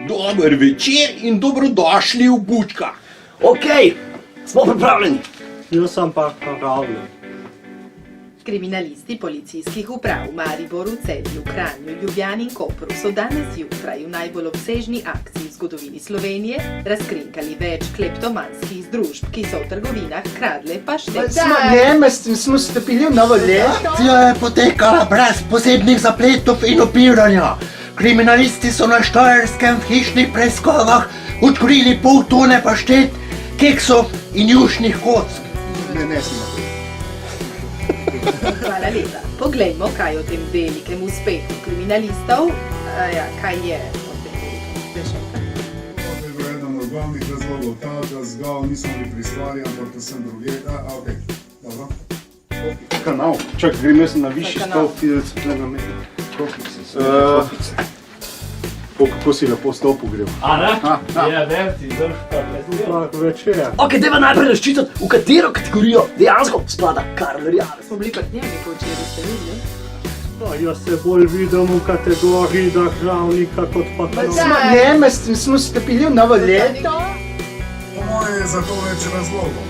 Dober večer in dobrodošli v Bučkah. Ok, smo pripravljeni. Jaz sem pa pripravljen. Kriminalisti policijskih uprav v Mariboru, Celju, Kranju, Ljubljani in Kopru so danes zjutraj v najbolj obsežni akciji v zgodovini Slovenije razkrinkali več kleptomanskih združb, ki so v trgovinah kradle paštete. Smo stopili v novo leto. Akcija je potekala brez posebnih zapletov in opiranja. Kriminalisti so na Štajerskem v hišnih preiskavah odkrili pol tone paštet, keksov in jušnih kock. Hvala lepa. Poglejmo, kaj o tem velikem uspehu kriminalistov, kaj je o tem velikem uspehu. To je bil eden od glavnih razlogov ta, da zgal nismo bili pri stvari, ampak predvsem druge. Okej, dobro. Kanal. Čak, grem jaz na višji stol, ti da se tle nameti. Kako si lepo stolpu grel. A ne? Ja, verci, drž pa gled. Večer. Ok, dajva najprej razčitati, v katero kategorijo dejansko spada Karl Rjavec. Smo bili partnerji, ko včeraj ste videli? Jaz se bolj vidim v kategoriji državnika kot pa Ne, smo stopili v novo leto. Po moje je za to več razlogov.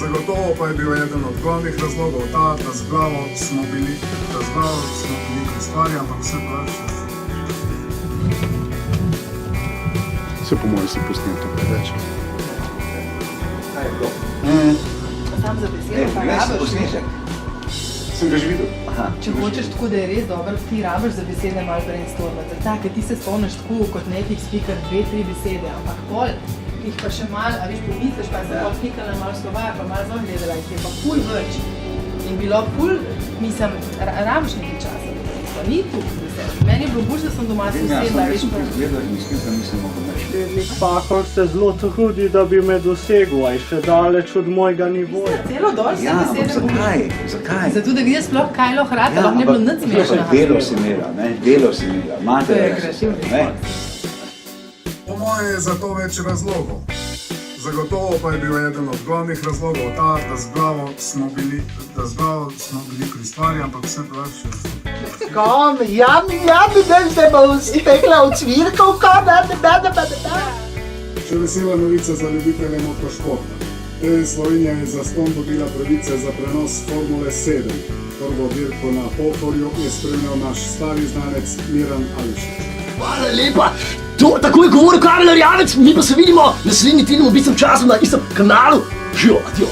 Zagotovo pa je bil eden od glavnih razlogov ta, da z glavo smo bili pri stvari, ampak vse pravi. Vse po mojem si pustim to preveč. Kaj je bilo? Sam za besedo pa rabiš. Sem ga že videl. Če hočeš tako, da je res dobro, ti rabiš za besede malo brainstormati. Tako, ti se spomniš tako kot nekih speaker 2-3 besede, ampak pol jih pa še malo, a veš, pomisliš, pa se pol klikala malo slova, pa malo zelo gledala, jih je pa ful več. In bilo ful, mislim, rabiš nekaj časa. Ni tu, meni je bilo bolj, da sem doma se usedla, veš pa... Pakor se zelo trudi, da bi me dosegel, a je še daleč od mojega nivoja. Celo dol se besede govori. Zakaj? Zato, da vidiš sploh kaj lahko hrata, lahko ne bilo nič smešno. Delo si imela, To je kreativni sport. Po moje je za to več razlogov. Zagotovo pa je bil eden od glavnih razlogov ta, da z glavo smo bili pri stvari, ampak vse pravi. Kom, ja mi vem, da bo spekla v cvirkov, Še vesela novica za ljubitelje motošporta. RTV Slovenija je zastonj dobila pravice za prenos Formule 7. Prvo dirko na Pohorju je spremljal naš stari znanec Miran Ališič. Hvala lepa. Tako je govoril Karl Rjavec, mi pa se vidimo naslednji teden v istem času na istem kanalu. Živo, adijo.